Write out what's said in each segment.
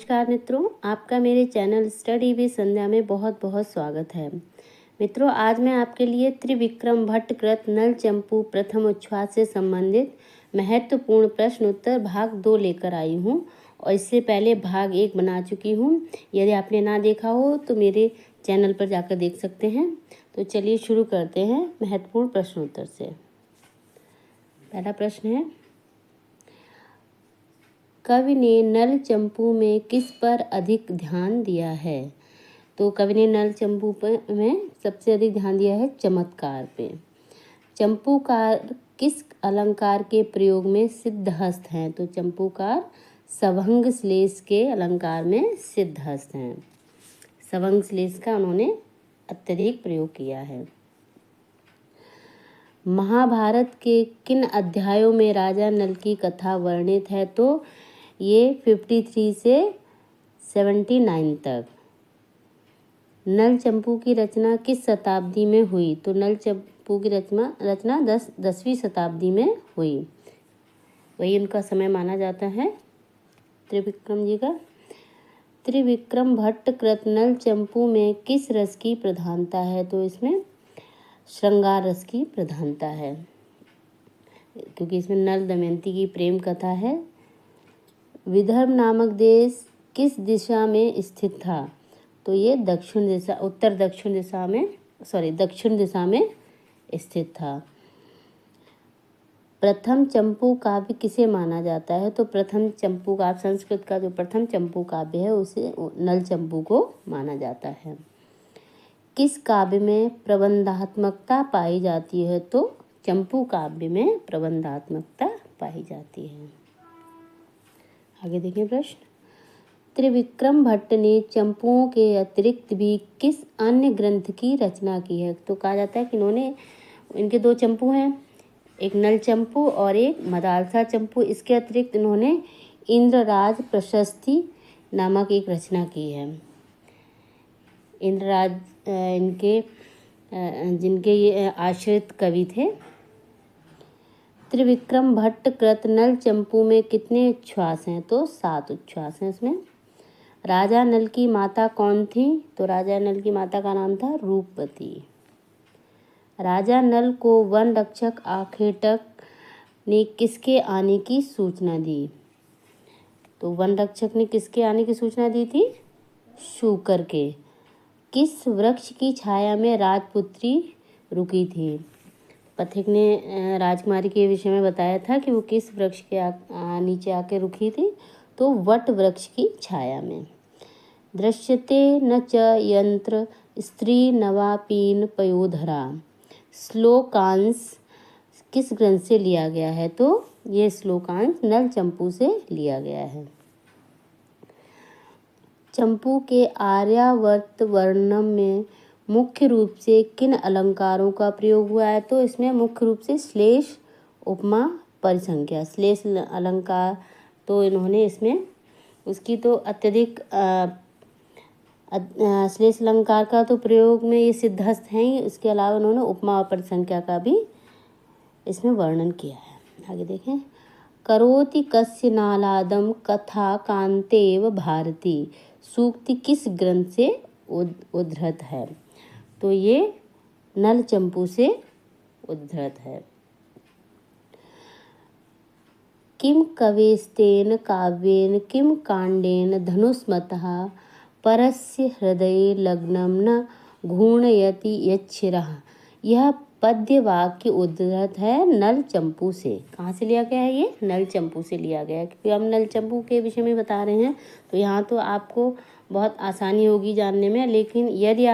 नमस्कार मित्रों, आपका मेरे चैनल स्टडी विद संध्या में बहुत बहुत स्वागत है। मित्रों, आज मैं आपके लिए त्रिविक्रम भट्ट कृत नल चंपू प्रथम उच्छ्वास से संबंधित महत्वपूर्ण प्रश्न उत्तर भाग 2 लेकर आई हूँ और इससे पहले भाग 1 बना चुकी हूँ। यदि आपने ना देखा हो तो मेरे चैनल पर जाकर देख सकते हैं। तो चलिए शुरू करते हैं महत्वपूर्ण प्रश्न उत्तर से। पहला प्रश्न है, कवि ने नल चंपू में किस पर अधिक ध्यान दिया है? तो कवि ने नल चंपू में सबसे अधिक ध्यान दिया है चमत्कार पे। चंपूकार किस अलंकार के प्रयोग में सिद्धहस्त हैं? तो चंपूकार सवंग श्लेष के अलंकार में सिद्धहस्त हैं। सवंग श्लेष का उन्होंने अत्यधिक प्रयोग किया है। महाभारत के किन अध्यायों में राजा नल की कथा वर्णित है? तो ये 53 से 79 तक। नल चंपू की रचना किस शताब्दी में हुई? तो नल चंपू की रचना 10वीं शताब्दी में हुई। वही उनका समय माना जाता है त्रिविक्रम जी का। त्रिविक्रम भट्ट कृत नल चंपू में किस रस की प्रधानता है? तो इसमें श्रृंगार रस की प्रधानता है, क्योंकि इसमें नल दमयंती की प्रेम कथा है। विदर्भ नामक देश किस दिशा में स्थित था? तो ये दक्षिण दिशा में स्थित था। प्रथम चंपू काव्य किसे माना जाता है? तो प्रथम चंपू काव्य, संस्कृत का जो प्रथम चंपू काव्य है उसे नल चंपू को माना जाता है। किस काव्य में प्रबंधात्मकता पाई जाती है? तो चंपू काव्य में प्रबंधात्मकता पाई जाती है। आगे देखें प्रश्न। त्रिविक्रम भट्ट ने चंपुओं के अतिरिक्त भी किस अन्य ग्रंथ की रचना की है? तो कहा जाता है कि इनके 2 चंपू हैं, एक नल चंपू और एक मदालसा चंपू। इसके अतिरिक्त इन्होंने इंद्रराज प्रशस्ति नामक एक रचना की है। इंद्रराज जिनके ये आश्रित कवि थे। त्रिविक्रम भट्ट कृत नल चंपू में कितने उच्छ्वास हैं? तो 7 उच्छ्वास हैं इसमें। राजा नल की माता कौन थी? तो राजा नल की माता का नाम था रूपवती। राजा नल को वन रक्षक आखेटक ने किसके आने की सूचना दी? तो वन रक्षक ने किसके आने की सूचना दी थी? शूकर के। किस वृक्ष की छाया में राजपुत्री रुकी थी? पथिक ने राजकुमारी के विषय में बताया था कि वो किस वृक्ष के नीचे आके रुकी थी? तो वट वृक्ष की छाया में। दृश्यते न च यंत्र स्त्री नवापीन पयोधरा श्लोकांश किस ग्रंथ से लिया गया है? तो ये श्लोकांश नल चंपू से लिया गया है। चंपू के आर्यावर्त वर्णन में मुख्य रूप से किन अलंकारों का प्रयोग हुआ है? तो इसमें मुख्य रूप से श्लेष, उपमा, परिसंख्या। श्लेष अलंकार तो इन्होंने इसमें उसकी तो अत्यधिक श्लेष अलंकार का तो प्रयोग में ये सिद्धहस्त हैं ही। उसके अलावा उन्होंने उपमा और परिसंख्या का भी इसमें वर्णन किया है। आगे देखें। करोति कस्य नालादम कथा कांतेव भारती सूक्ति किस ग्रंथ से उद्धृत है? तो ये नल चंपू से उद्धृत है। किम कवेस्तेन काव्येन किम कांडेन धनुष्मतः परस्य हृदये लग्नं न घूर्णयति यच्छिरः। यह पद्य वाक्य उद्धृत है नल चंपू से। कहाँ से लिया गया है? ये नल चंपू से लिया गया है, क्योंकि हम नल चंपू के विषय में बता रहे हैं तो यहाँ तो आपको बहुत आसानी होगी जानने में। लेकिन यदि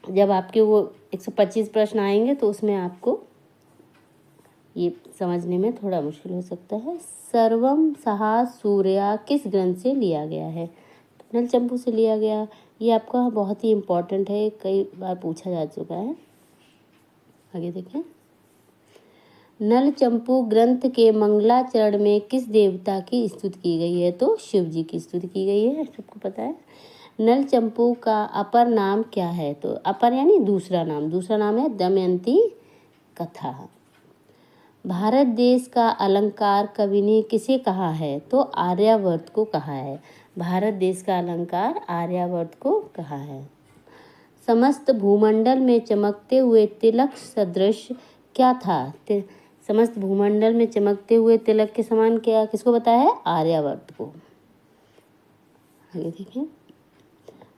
जब आपके वो 125 प्रश्न आएंगे तो उसमें आपको ये समझने में थोड़ा मुश्किल हो सकता है। सर्वम सहा सूर्या किस ग्रंथ से लिया गया है? तो नल चंपू से लिया गया। ये आपका बहुत ही इम्पोर्टेंट है, कई बार पूछा जा चुका है। आगे देखें। नल चंपू ग्रंथ के मंगलाचरण में किस देवता की स्तुति की गई है? तो शिव जी की स्तुति की गई है, सबको पता है। नल चंपू का अपर नाम क्या है? तो अपर यानी दूसरा नाम है दमयंती कथा। भारत देश का अलंकार कवि ने किसे कहा है? तो आर्यावर्त को कहा है। भारत देश का अलंकार आर्यावर्त को कहा है। समस्त भूमंडल में चमकते हुए तिलक सदृश क्या था? समस्त भूमंडल में चमकते हुए तिलक के समान क्या किसको बताया है? आर्यावर्त को। आगे देखिए,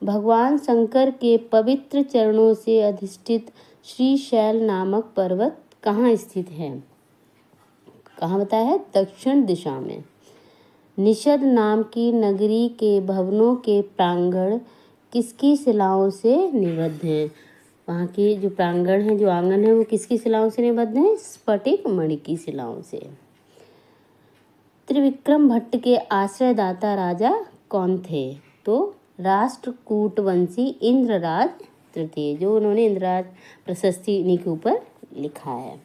भगवान शंकर के पवित्र चरणों से अधिष्ठित श्रीशैल नामक पर्वत कहाँ स्थित है? कहाँ बताया है? दक्षिण दिशा में। निषद नाम की नगरी के भवनों के प्रांगण किसकी शिलाओं से निबद्ध हैं? वहाँ के जो प्रांगण है, जो आंगन है, वो किसकी शिलाओं से निबद्ध हैं? स्फटिक मणि की शिलाओं से। त्रिविक्रम भट्ट के आश्रयदाता राजा कौन थे? तो राष्ट्रकूटवंशी इंद्रराज तृतीय, जो उन्होंने इंद्रराज प्रशस्ति इन्हीं के ऊपर लिखा है।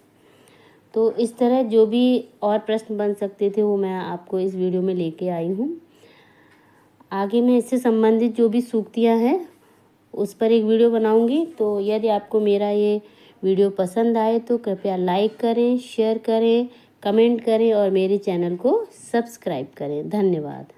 तो इस तरह जो भी और प्रश्न बन सकते थे वो मैं आपको इस वीडियो में लेके आई हूँ। आगे मैं इससे संबंधित जो भी सूक्तियाँ हैं उस पर एक वीडियो बनाऊंगी। तो यदि आपको मेरा ये वीडियो पसंद आए तो कृपया लाइक करें, शेयर करें, कमेंट करें और मेरे चैनल को सब्सक्राइब करें। धन्यवाद।